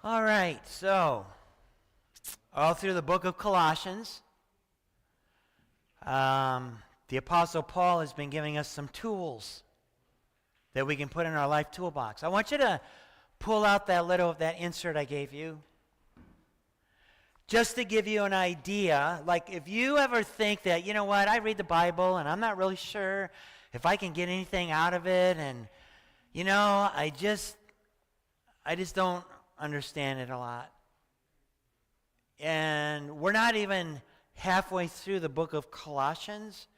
All right, so all through the book of Colossians, the Apostle Paul has been giving us some tools that we can put in our life toolbox. I want you to pull out that insert I gave you, just to give you an idea. Like, if you ever think that, you know what, I read the Bible and I'm not really sure if I can get anything out of it, and you know, I just don't understand it a lot. And we're not even halfway through the book of Colossians,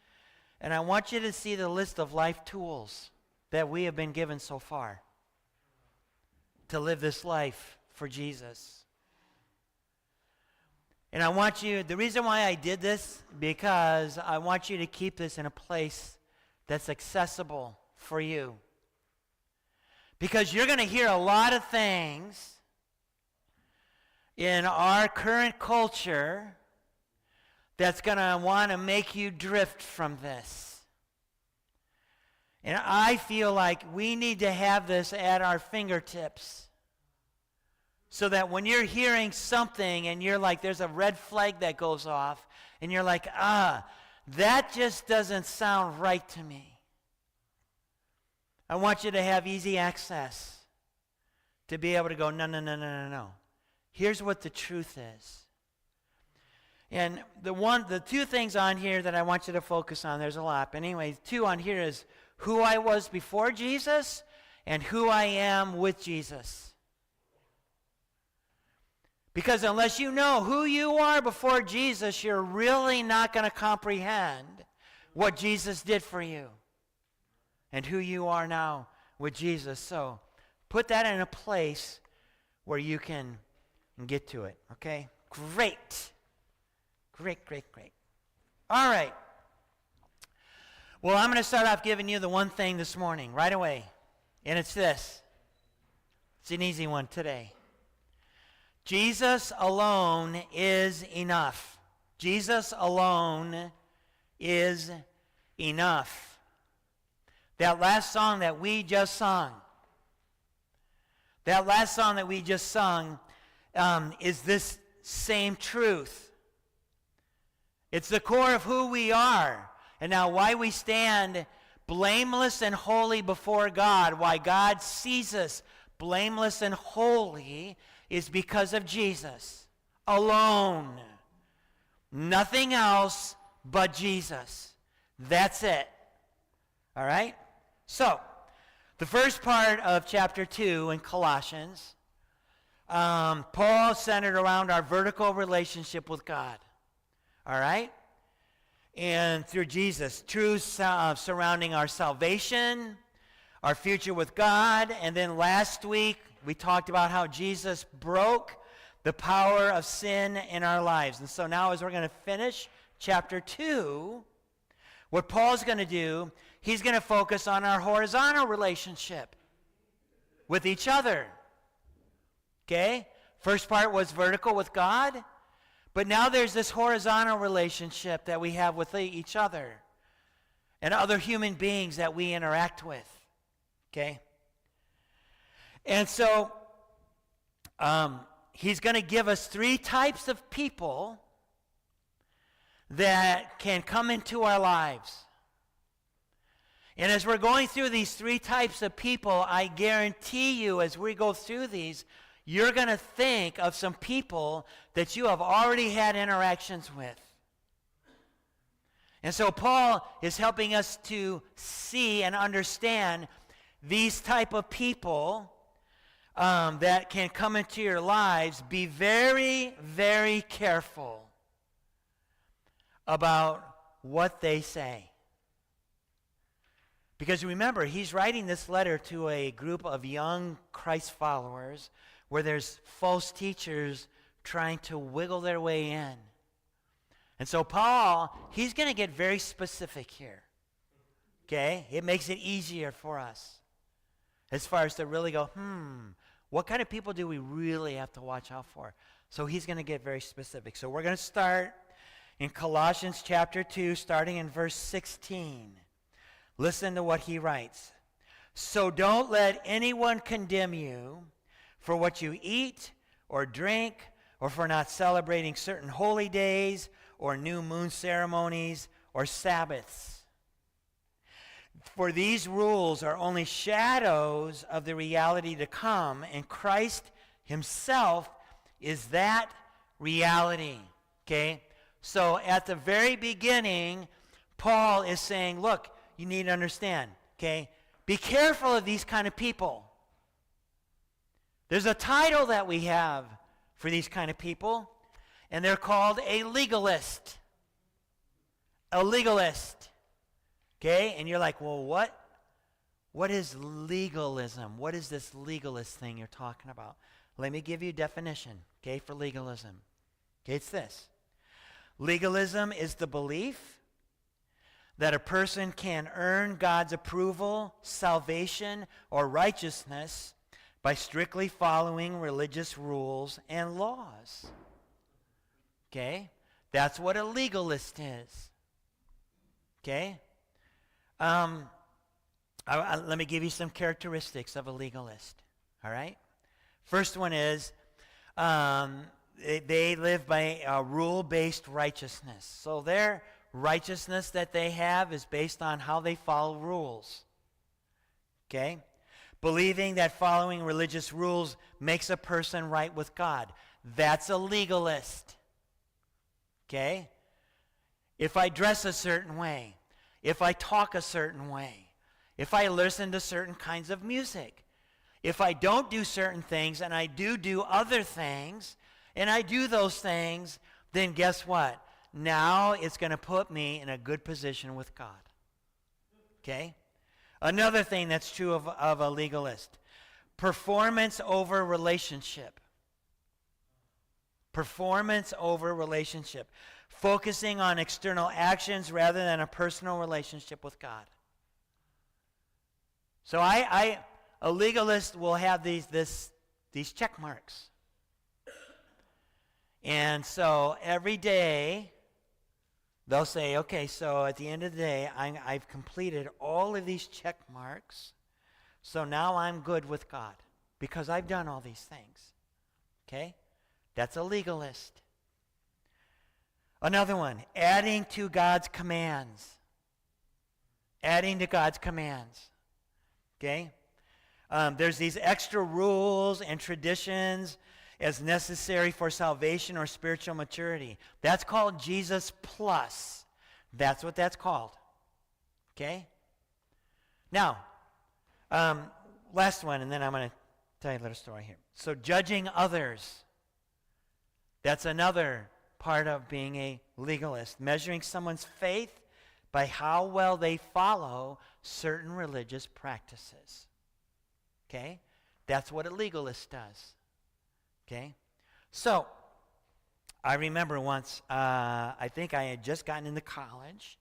and I want you to see the list of life tools that we have been given so far to live this life for Jesus. And I want you, the reason why I did this, because I want you to keep this in a place that's accessible for you. Because you're going to hear a lot of things in our current culture that's going to want to make you drift from this. And I feel like we need to have this at our fingertips, so that when you're hearing something and you're like, there's a red flag that goes off, and you're like, that just doesn't sound right to me. I want you to have easy access to be able to go, no. Here's what the truth is. And the two things on here that I want you to focus on, there's a lot, but anyway, two on here is who I was before Jesus and who I am with Jesus. Because unless you know who you are before Jesus, you're really not going to comprehend what Jesus did for you and who you are now with Jesus. So put that in a place where you can get to it, okay? Great. All right. Well, I'm going to start off giving you the one thing this morning, right away. And it's this. It's an easy one today. Jesus alone is enough. Jesus alone is enough. That last song that we just sung, is this same truth. It's the core of who we are. And now why we stand blameless and holy before God, why God sees us blameless and holy, is because of Jesus alone. Nothing else but Jesus. That's it. All right? So, the first part of chapter 2 in Colossians, Paul centered around our vertical relationship with God. All right? And through Jesus, truths surrounding our salvation, our future with God, and then last week we talked about how Jesus broke the power of sin in our lives. And so now, as we're going to finish chapter 2, what Paul's going to do, he's going to focus on our horizontal relationship with each other. Okay? First part was vertical with God, but now there's this horizontal relationship that we have with each other and other human beings that we interact with. Okay? And so he's going to give us 3 types of people that can come into our lives. And as we're going through these 3 types of people, I guarantee you, as we go through these, you're going to think of some people that you have already had interactions with. And so Paul is helping us to see and understand these type of people that can come into your lives. Be very, very careful about what they say. Because remember, he's writing this letter to a group of young Christ followers where there's false teachers trying to wiggle their way in. And so Paul, he's going to get very specific here. Okay? It makes it easier for us as far as to really go, what kind of people do we really have to watch out for? So he's going to get very specific. So we're going to start in Colossians chapter 2, starting in verse 16. Listen to what he writes. So don't let anyone condemn you for what you eat or drink, or for not celebrating certain holy days, or new moon ceremonies, or Sabbaths. For these rules are only shadows of the reality to come, and Christ himself is that reality. Okay? So at the very beginning, Paul is saying, look, you need to understand, okay? Be careful of these kind of people. There's a title that we have for these kind of people, and they're called a legalist. A legalist. Okay? And you're like, well, what is legalism? What is this legalist thing you're talking about? Let me give you a definition, okay, for legalism. Okay, it's this. Legalism is the belief that a person can earn God's approval, salvation, or righteousness by strictly following religious rules and laws. Okay? That's what a legalist is. Okay? Let me give you some characteristics of a legalist. All right? First one is they live by a rule-based righteousness. So their righteousness that they have is based on how they follow rules. Okay? Believing that following religious rules makes a person right with God. That's a legalist. Okay? If I dress a certain way, if I talk a certain way, if I listen to certain kinds of music, if I don't do certain things and I do other things, and I do those things, then guess what? Now it's going to put me in a good position with God. Okay? Another thing that's true of a legalist. Performance over relationship. Performance over relationship. Focusing on external actions rather than a personal relationship with God. So a legalist will have these check marks. And so every day, they'll say, okay, so at the end of the day, I've completed all of these check marks, so now I'm good with God because I've done all these things. Okay? That's a legalist. Another one, adding to God's commands. Adding to God's commands. Okay? There's these extra rules and traditions as necessary for salvation or spiritual maturity. That's called Jesus plus. That's what that's called. Okay? Now, last one, and then I'm going to tell you a little story here. So judging others. That's another part of being a legalist. Measuring someone's faith by how well they follow certain religious practices. Okay? That's what a legalist does. Okay? So, I remember once, I think I had just gotten into college,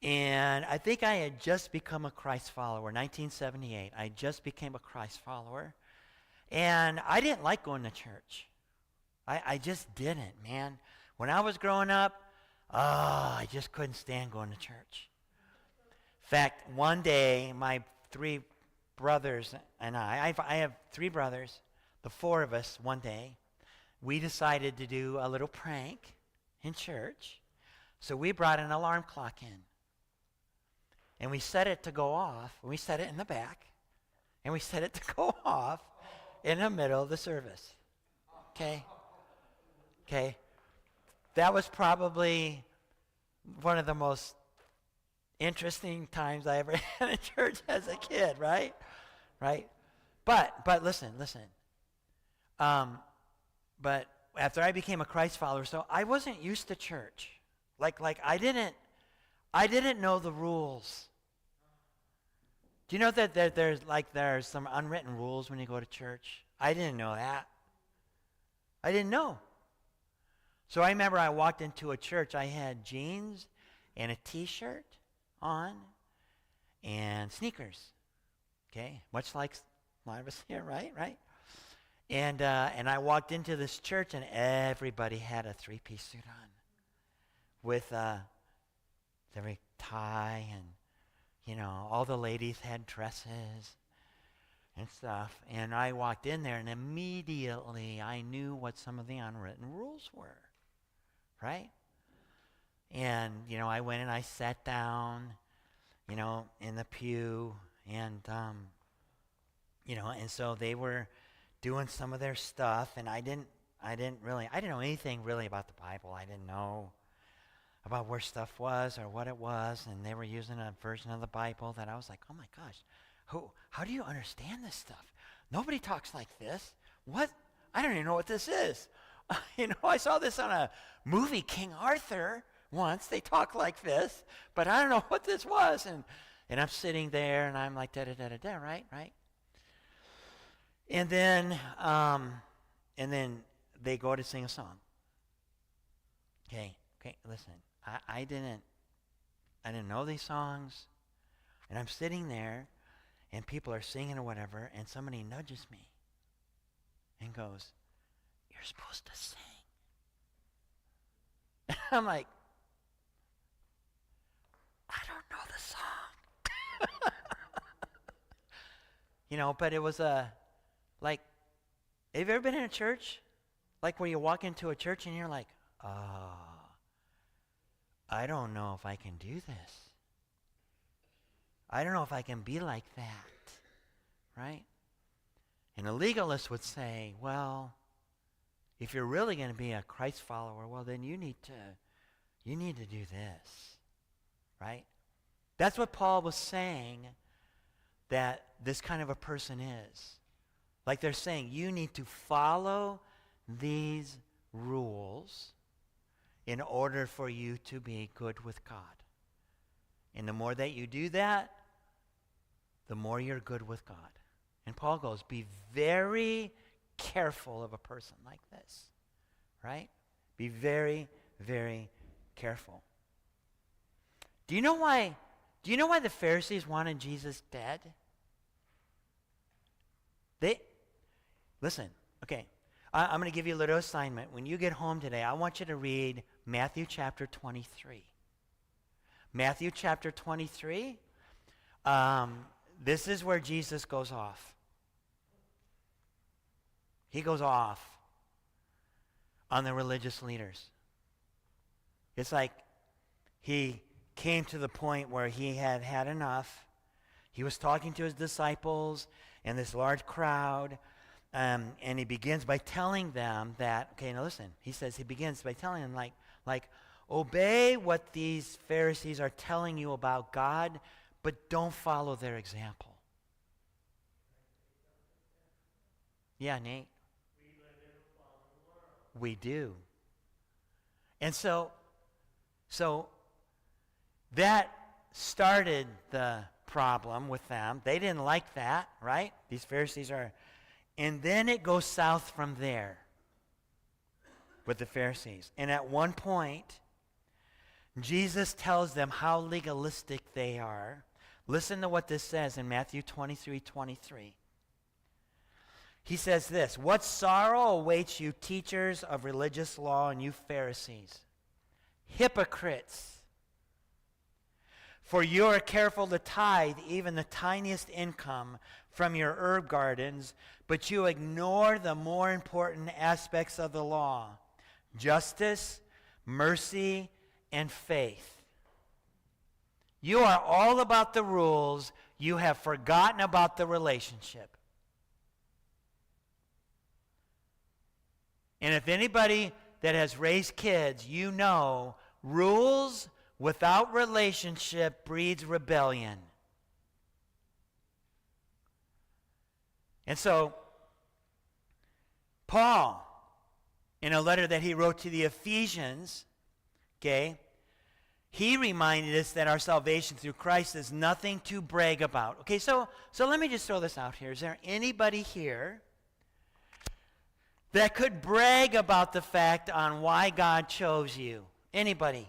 and I think I had just become a Christ follower, 1978. I just became a Christ follower, and I didn't like going to church. I just didn't, man. When I was growing up, I just couldn't stand going to church. In fact, one day, my three brothers and I have three brothers, the four of us, one day, we decided to do a little prank in church. So we brought an alarm clock in. And we set it to go off. We set it in the back. And we set it to go off in the middle of the service. Okay? Okay? That was probably one of the most interesting times I ever had in church as a kid, right? Right? But listen. But after I became a Christ follower, so I wasn't used to church. Like I didn't know the rules. Do you know that there's some unwritten rules when you go to church? I didn't know that. I didn't know. So I remember I walked into a church. I had jeans and a T-shirt on and sneakers. Okay, much like a lot of us here, right? And I walked into this church, and everybody had a three-piece suit on with every tie, and all the ladies had dresses, and stuff. And I walked in there, and immediately I knew what some of the unwritten rules were, right? And, I went and I sat down, in the pew, and, and so they were doing some of their stuff, and I didn't know anything really about the Bible. I didn't know about where stuff was or what it was, and they were using a version of the Bible that I was like, oh my gosh, how do you understand this stuff? Nobody talks like this. What? I don't even know what this is. I saw this on a movie, King Arthur, once. They talk like this, but I don't know what this was. And I'm sitting there, and I'm like, da-da-da-da-da, right? And then they go to sing a song. Okay, listen. I didn't know these songs, and I'm sitting there, and people are singing or whatever, and somebody nudges me and goes, "You're supposed to sing." And I'm like, I don't know the song. But it was like, have you ever been in a church? Like where you walk into a church and you're like, I don't know if I can do this. I don't know if I can be like that, right? And a legalist would say, well, if you're really going to be a Christ follower, well, then you need to do this, right? That's what Paul was saying that this kind of a person is. Like they're saying, you need to follow these rules in order for you to be good with God. And the more that you do that, the more you're good with God. And Paul goes, be very careful of a person like this, right? Be very, very careful. Do you know why the Pharisees wanted Jesus dead? Listen, okay. I'm going to give you a little assignment. When you get home today, I want you to read Matthew chapter 23. Matthew chapter 23. This is where Jesus goes off. He goes off on the religious leaders. It's like he came to the point where he had had enough. He was talking to his disciples and this large crowd, and he begins by telling them that, okay, now listen, he begins by telling them like, obey what these Pharisees are telling you about God, but don't follow their example. Yeah, Nate. We live in a fallen world. We do. And so that started the problem with them. They didn't like that, right? These Pharisees are. And then it goes south from there with the Pharisees. And at one point, Jesus tells them how legalistic they are. Listen to what this says in Matthew 23:23. He says this, "What sorrow awaits you, teachers of religious law, and you Pharisees, hypocrites! For you are careful to tithe even the tiniest income from your herb gardens, but you ignore the more important aspects of the law, justice, mercy, and faith. You are all about the rules. You have forgotten about the relationship." And if anybody that has raised kids, you know rules without relationship breeds rebellion. And so, Paul, in a letter that he wrote to the Ephesians, okay, he reminded us that our salvation through Christ is nothing to brag about. Okay, so let me just throw this out here. Is there anybody here that could brag about the fact on why God chose you? Anybody?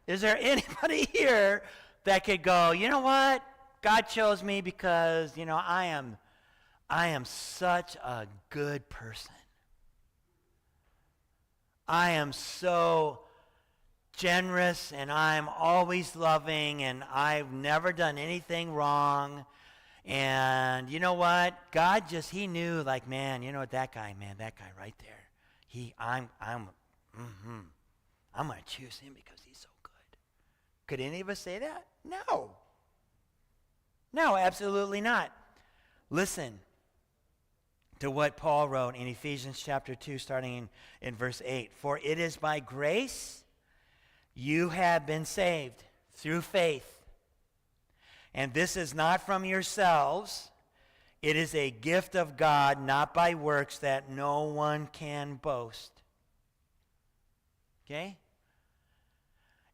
Is there anybody here that could go, you know what? God chose me because, I am such a good person. I am so generous, and I'm always loving, and I've never done anything wrong, And you know what? God he knew, like, man, you know what, that guy right there. I'm going to choose him because he's so good. Could any of us say that? No. No, absolutely not. Listen to what Paul wrote in Ephesians chapter 2, starting in verse 8. For it is by grace you have been saved through faith. And this is not from yourselves. It is a gift of God, not by works, that no one can boast. Okay?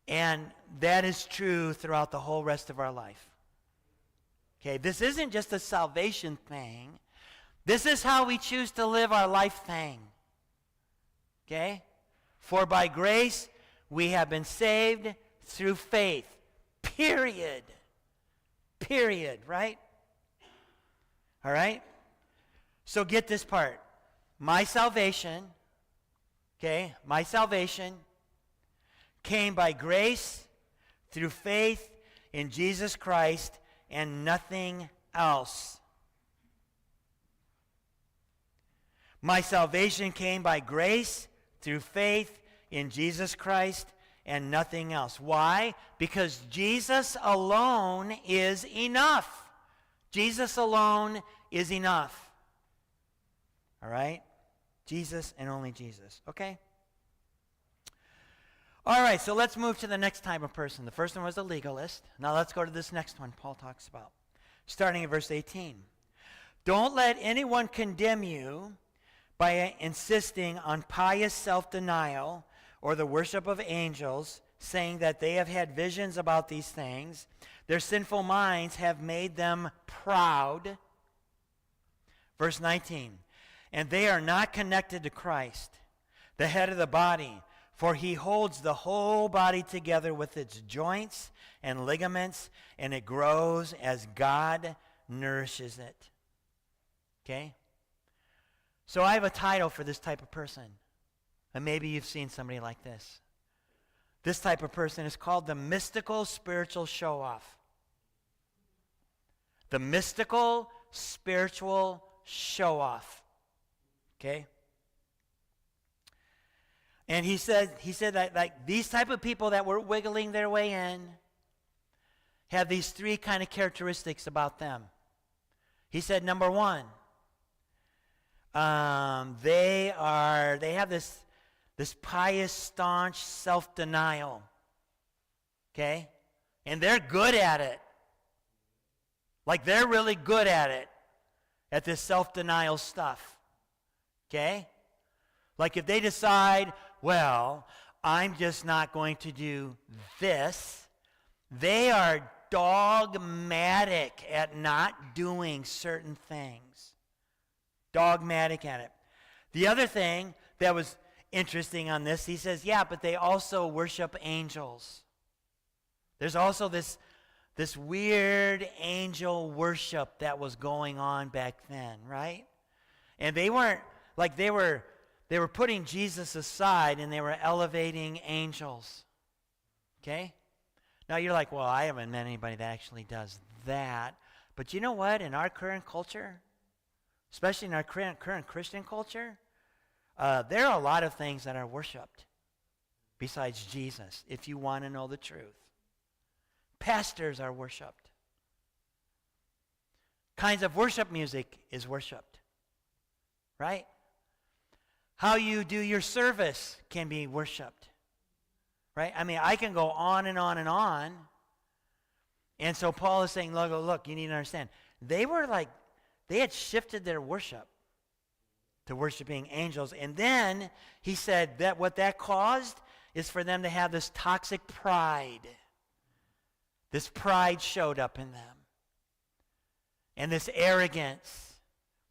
And that is true throughout the whole rest of our life. Okay, this isn't just a salvation thing. This is how we choose to live our life thing. Okay? For by grace we have been saved through faith. Period. Period, right? All right? So get this part. My salvation, okay, my salvation came by grace through faith in Jesus Christ and nothing else. My salvation came by grace through faith in Jesus Christ and nothing else. Why? Because Jesus alone is enough. Jesus alone is enough. All right? Jesus and only Jesus. Okay? All right, so let's move to the next type of person. The first one was a legalist. Now let's go to this next one Paul talks about. Starting in verse 18. Don't let anyone condemn you by insisting on pious self-denial or the worship of angels, saying that they have had visions about these things. Their sinful minds have made them proud. Verse 19. And they are not connected to Christ, the head of the body, for he holds the whole body together with its joints and ligaments, and it grows as God nourishes it. Okay? So I have a title for this type of person. And maybe you've seen somebody like this. This type of person is called the mystical spiritual show-off. The mystical spiritual show-off. Okay? And he said that like these type of people that were wiggling their way in have these three kind of characteristics about them. He said, number one, they have this pious, staunch self-denial. Okay? And they're good at it. Like they're really good at it, at this self-denial stuff. Okay? Like if they decide, well, I'm just not going to do this, they are dogmatic at not doing certain things. Dogmatic at it. The other thing that was interesting on this, he says, yeah, but they also worship angels. There's also this weird angel worship that was going on back then, right? And they weren't, like they were putting Jesus aside and they were elevating angels. Okay? Now you're like, well, I haven't met anybody that actually does that. But you know what? In our current culture, especially in our current Christian culture, there are a lot of things that are worshipped besides Jesus, if you want to know the truth. Pastors are worshipped. Kinds of worship music is worshipped. Right? How you do your service can be worshipped. Right? I mean, I can go on and on and on. And so Paul is saying, look, you need to understand. They had shifted their worship to worshiping angels. And then he said that what that caused is for them to have this toxic pride. This pride showed up in them. And this arrogance,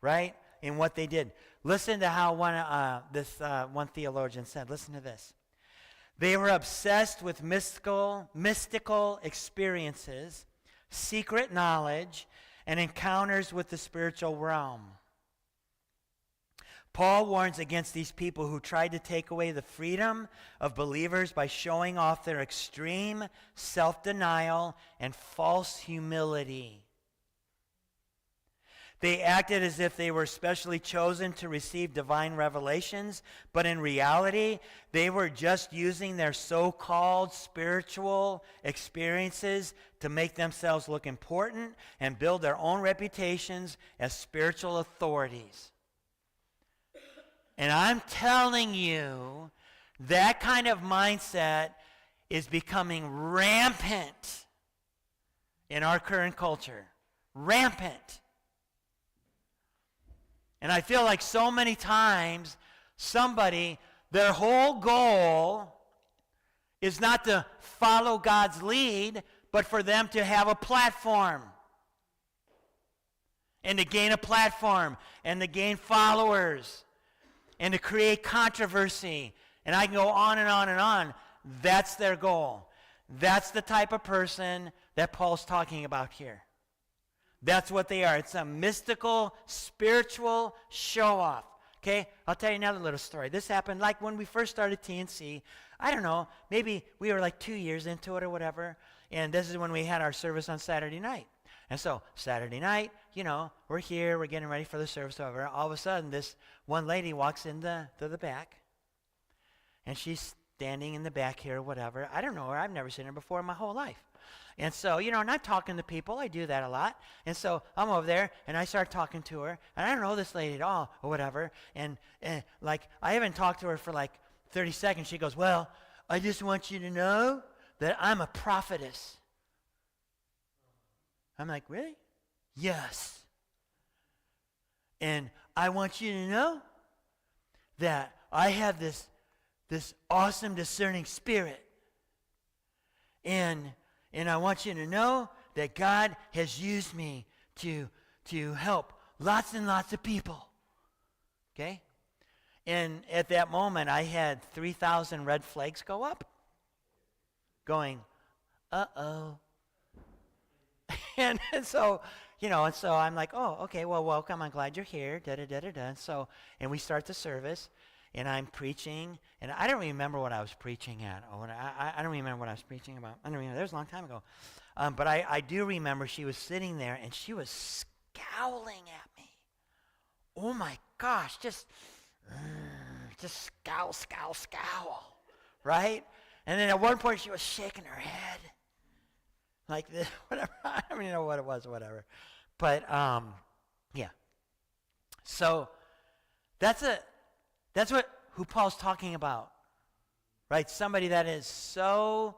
right, in what they did. Listen to how one theologian said. Listen to this. They were obsessed with mystical experiences, secret knowledge, and encounters with the spiritual realm. Paul warns against these people who tried to take away the freedom of believers by showing off their extreme self-denial and false humility. They acted as if they were specially chosen to receive divine revelations, but in reality, they were just using their so-called spiritual experiences to make themselves look important and build their own reputations as spiritual authorities. And I'm telling you, that kind of mindset is becoming rampant in our current culture. Rampant. And I feel like so many times somebody, their whole goal is not to follow God's lead, but for them to have a platform. And to gain a platform. And to gain followers. And to create controversy. And I can go on and on and on. That's their goal. That's the type of person that Paul's talking about here. That's what they are. It's a mystical, spiritual show-off. Okay? I'll tell you another little story. This happened like when we first started TNC. I don't know. Maybe we were like 2 years into it or whatever. And this is when we had our service on Saturday night. And so Saturday night, we're here. We're getting ready for the service. Whatever. All of a sudden, this one lady walks into the back. And she's standing in the back here or whatever. I don't know her. I've never seen her before in my whole life. And so, and I'm talking to people. I do that a lot. And so I'm over there, and I start talking to her. And I don't know this lady at all or whatever. And like, I haven't talked to her for like 30 seconds. She goes, well, I just want you to know that I'm a prophetess. I'm like, really? Yes. And I want you to know that I have this awesome discerning spirit. And I want you to know that God has used me to help lots and lots of people. Okay? And at that moment, I had 3,000 red flags go up. Going, uh-oh. and so, and so I'm like, oh, okay, well, welcome. I'm glad you're here. Da-da-da-da-da. And we start the service. And I'm preaching, and I don't remember what I was preaching at. I don't remember what I was preaching about. I don't remember. That was a long time ago. But I do remember she was sitting there, and she was scowling at me. Oh, my gosh, just scowl, right? And then at one point, she was shaking her head like this, whatever. I don't even know what it was, whatever. But, yeah. So that's who Paul's talking about, right? Somebody that is so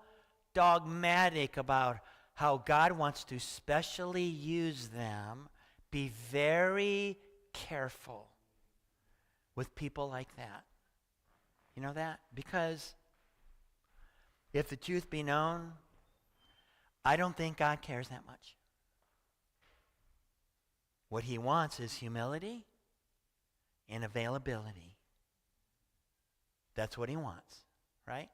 dogmatic about how God wants to specially use them. Be very careful with people like that. You know that? Because if the truth be known, I don't think God cares that much. What he wants is humility and availability. That's what he wants, right?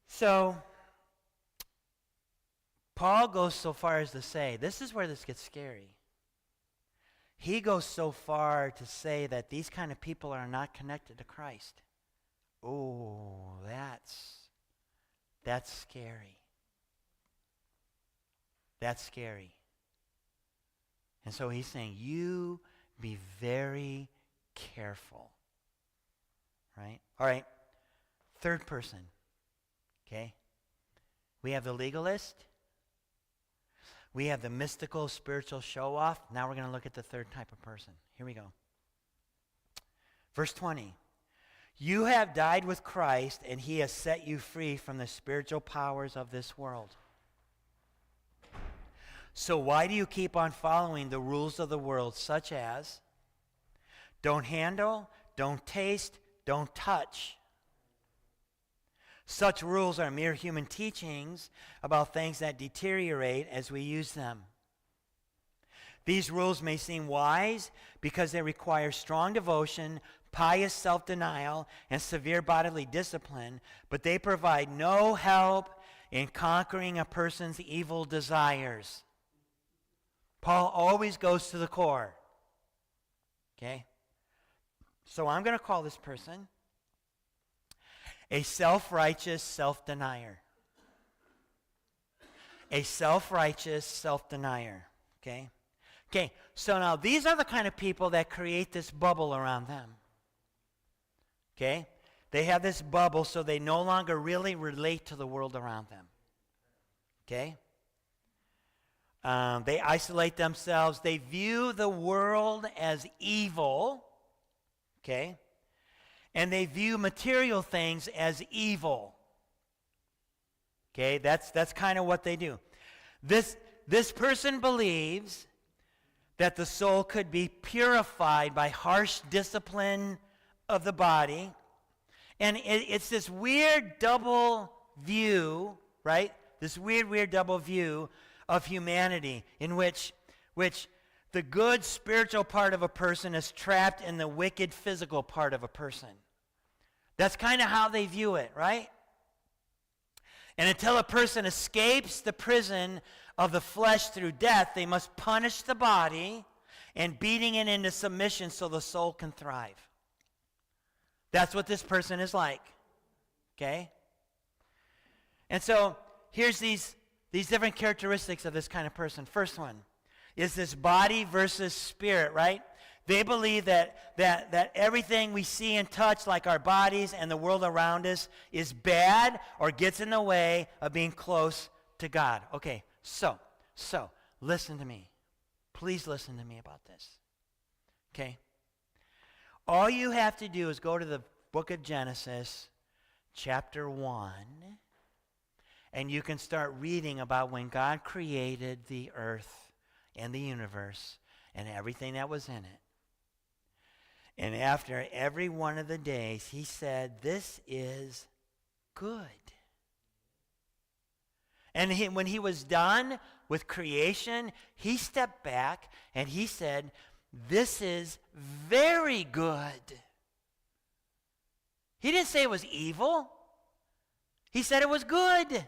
So, Paul goes so far as to say, this is where this gets scary. He goes so far to say that these kind of people are not connected to Christ. Oh, that's scary. That's scary. And so he's saying, you be very careful. Right? All right. Third person. Okay? We have the legalist. We have the mystical spiritual show-off. Now we're going to look at the third type of person. Here we go. Verse 20. You have died with Christ, and he has set you free from the spiritual powers of this world. So why do you keep on following the rules of the world, such as don't handle, don't taste, don't touch? Such rules are mere human teachings about things that deteriorate as we use them. These rules may seem wise because they require strong devotion, pious self-denial, and severe bodily discipline, but they provide no help in conquering a person's evil desires. Paul always goes to the core. Okay? So I'm going to call this person a self-righteous self-denier. A self-righteous self-denier. Okay? Okay, so now these are the kind of people that create this bubble around them. Okay? They have this bubble so they no longer really relate to the world around them. Okay? They isolate themselves. They view the world as evil. Okay? And they view material things as evil. Okay? That's kind of what they do. This person believes that the soul could be purified by harsh discipline of the body. And it's this weird double view, right? This weird double view of humanity in which the good spiritual part of a person is trapped in the wicked physical part of a person. That's kind of how they view it, right? And until a person escapes the prison of the flesh through death, they must punish the body and beating it into submission so the soul can thrive. That's what this person is like. Okay? And so here's these different characteristics of this kind of person. First one is this body versus spirit, right? They believe that everything we see and touch, like our bodies and the world around us, is bad or gets in the way of being close to God. Okay, so listen to me. Please listen to me about this. Okay? All you have to do is go to the book of Genesis, chapter 1, and you can start reading about when God created the earth and the universe and everything that was in it. And after every one of the days, he said, "This is good." And when he was done with creation, he stepped back and he said, "This is very good." He didn't say it was evil. He said it was good.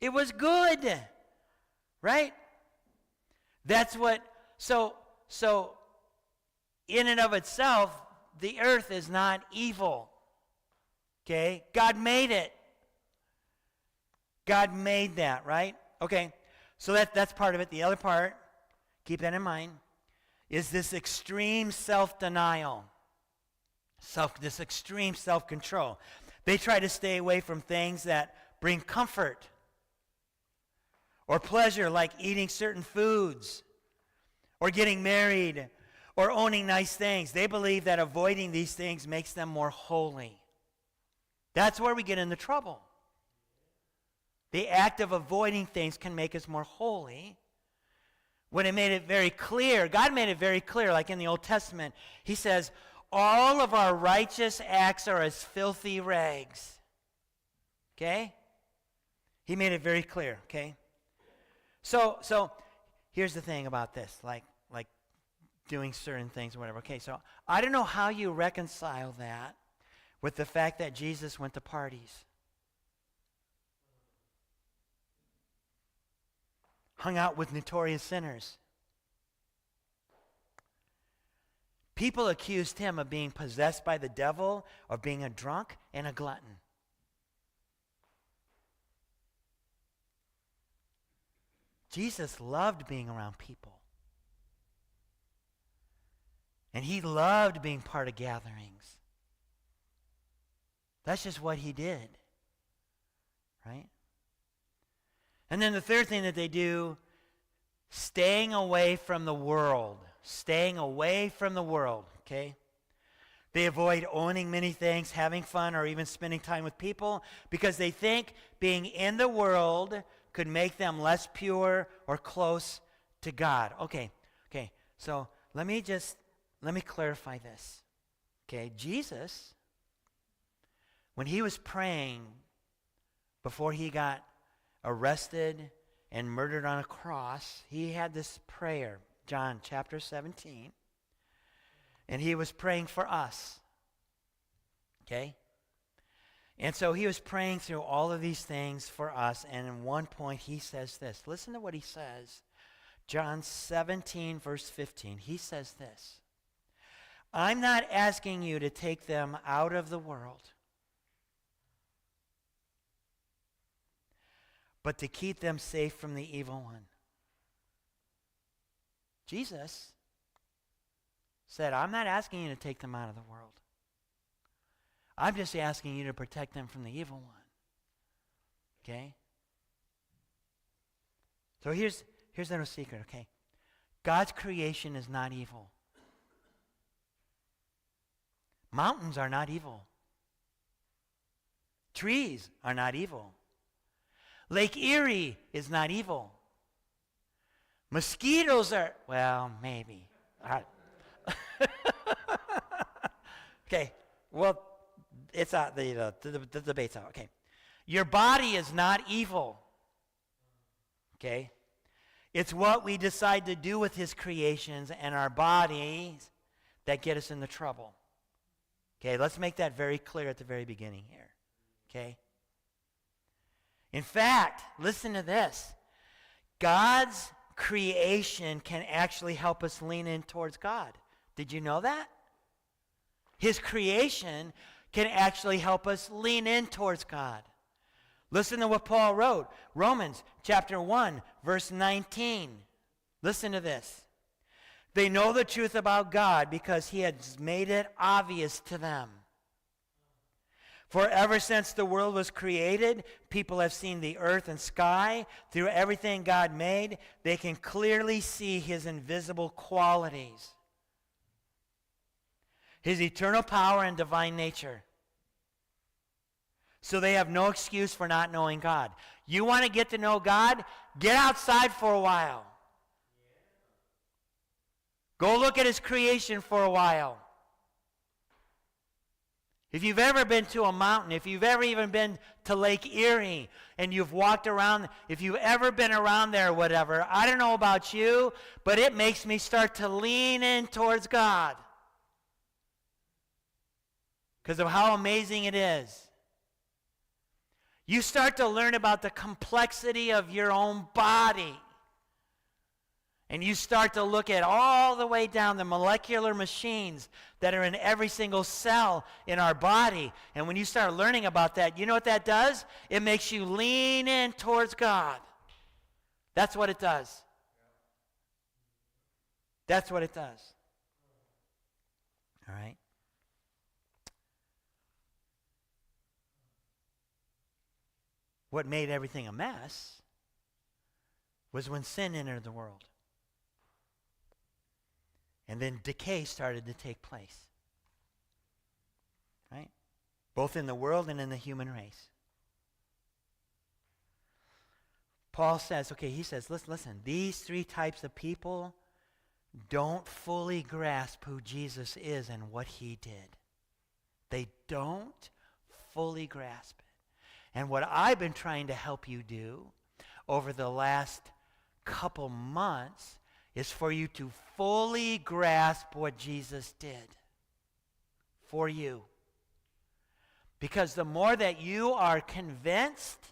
It was good. Right? That's what, so in and of itself, the earth is not evil. Okay? God made it. God made that, right? Okay. So that's part of it. The other part, keep that in mind, is this extreme self-denial. This extreme self-control. They try to stay away from things that bring comfort or pleasure, like eating certain foods or getting married or owning nice things. They believe that avoiding these things makes them more holy. That's where we get into trouble. The act of avoiding things can make us more holy. When it made it very clear, God made it very clear, like in the Old Testament, he says, all of our righteous acts are as filthy rags. Okay? He made it very clear, okay? So here's the thing about this, like doing certain things or whatever. Okay, so I don't know how you reconcile that with the fact that Jesus went to parties. Hung out with notorious sinners. People accused him of being possessed by the devil, of being a drunk and a glutton. Jesus loved being around people. And he loved being part of gatherings. That's just what he did. Right? And then the third thing that they do, staying away from the world. Staying away from the world, okay? They avoid owning many things, having fun, or even spending time with people because they think being in the world could make them less pure or close to God. Okay, so let me clarify this. Okay, Jesus, when he was praying before he got arrested and murdered on a cross, he had this prayer, John chapter 17, and he was praying for us. Okay? And so he was praying through all of these things for us, and in one point he says this. Listen to what he says. John 17, verse 15. He says this. I'm not asking you to take them out of the world, but to keep them safe from the evil one. Jesus said, I'm not asking you to take them out of the world. I'm just asking you to protect them from the evil one. Okay? So here's no secret, okay? God's creation is not evil. Mountains are not evil. Trees are not evil. Lake Erie is not evil. Mosquitoes are, well, maybe. Okay, well, it's out, the debate's out. Okay. Your body is not evil. Okay? It's what we decide to do with his creations and our bodies that get us into trouble. Okay, let's make that very clear at the very beginning here. Okay? In fact, listen to this. God's creation can actually help us lean in towards God. Did you know that? His creation can actually help us lean in towards God. Listen to what Paul wrote. Romans chapter 1, verse 19. Listen to this. They know the truth about God because he has made it obvious to them. For ever since the world was created, people have seen the earth and sky. Through everything God made, they can clearly see his invisible qualities, his eternal power and divine nature. So they have no excuse for not knowing God. You want to get to know God? Get outside for a while. Go look at his creation for a while. If you've ever been to a mountain, if you've ever even been to Lake Erie and you've walked around, if you've ever been around there or whatever, I don't know about you, but it makes me start to lean in towards God because of how amazing it is. You start to learn about the complexity of your own body. And you start to look at all the way down the molecular machines that are in every single cell in our body. And when you start learning about that, you know what that does? It makes you lean in towards God. That's what it does. That's what it does. All right? What made everything a mess was when sin entered the world. And then decay started to take place. Right? Both in the world and in the human race. Paul says, okay, he says, listen, these three types of people don't fully grasp who Jesus is and what he did. They don't fully grasp it. And what I've been trying to help you do over the last couple months is for you to fully grasp what Jesus did for you. Because the more that you are convinced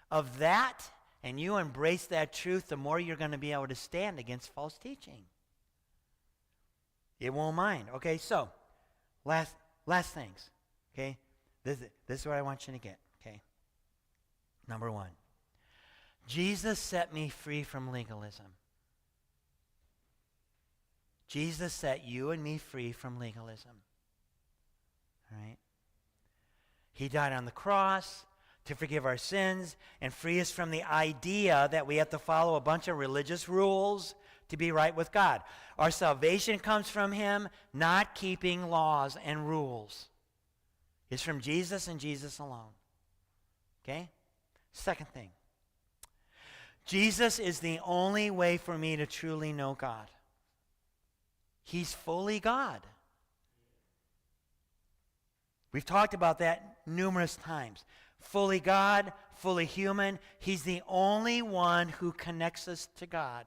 of that and you embrace that truth, the more you're going to be able to stand against false teaching. It won't mind. Okay, so last things. Okay, this is what I want you to get. Okay, number one, Jesus set me free from legalism. Jesus set you and me free from legalism. All right? He died on the cross to forgive our sins and free us from the idea that we have to follow a bunch of religious rules to be right with God. Our salvation comes from him, not keeping laws and rules. It's from Jesus and Jesus alone. Okay? Second thing. Jesus is the only way for me to truly know God. He's fully God. We've talked about that numerous times. Fully God, fully human. He's the only one who connects us to God.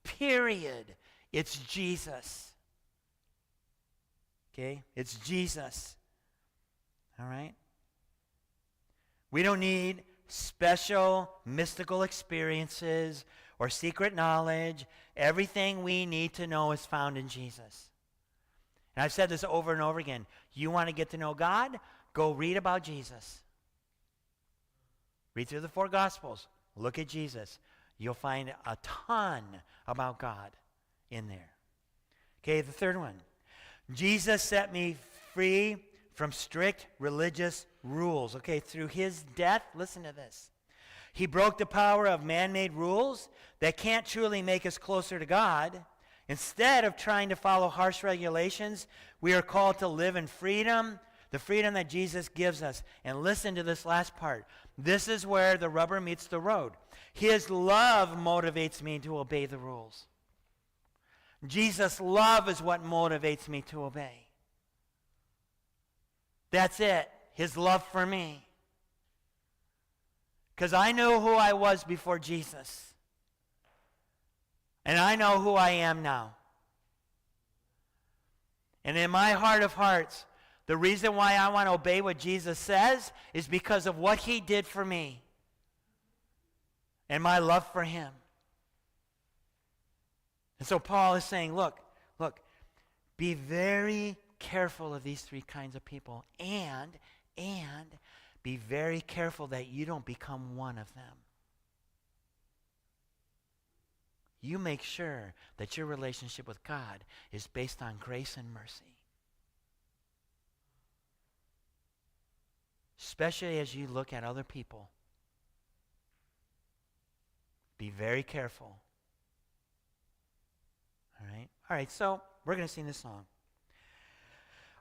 Period. It's Jesus. Okay? It's Jesus. All right? We don't need special mystical experiences or secret knowledge. Everything we need to know is found in Jesus. And I've said this over and over again. You want to get to know God? Go read about Jesus. Read through the 4 Gospels. Look at Jesus. You'll find a ton about God in there. Okay, the third one. Jesus set me free from strict religious rules. Okay, through his death, listen to this. He broke the power of man-made rules that can't truly make us closer to God. Instead of trying to follow harsh regulations, we are called to live in freedom, the freedom that Jesus gives us. And listen to this last part. This is where the rubber meets the road. His love motivates me to obey the rules. Jesus' love is what motivates me to obey. That's it. His love for me. Because I know who I was before Jesus. And I know who I am now. And in my heart of hearts, the reason why I want to obey what Jesus says is because of what he did for me. And my love for him. And so Paul is saying, look, be very careful of these three kinds of people. And be very careful that you don't become one of them. You make sure that your relationship with God is based on grace and mercy. Especially as you look at other people. Be very careful. All right, so we're going to sing this song.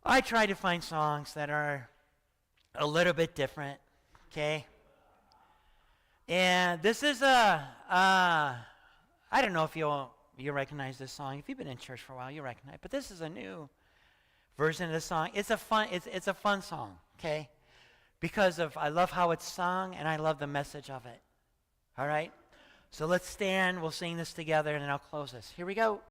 I try to find songs that are a little bit different, okay? And this is I don't know if you recognize this song. If you've been in church for a while, you recognize it. But this is a new version of the song. It's a fun song, okay? Because I love how it's sung, and I love the message of it. All right? So let's stand. We'll sing this together, and then I'll close this. Here we go.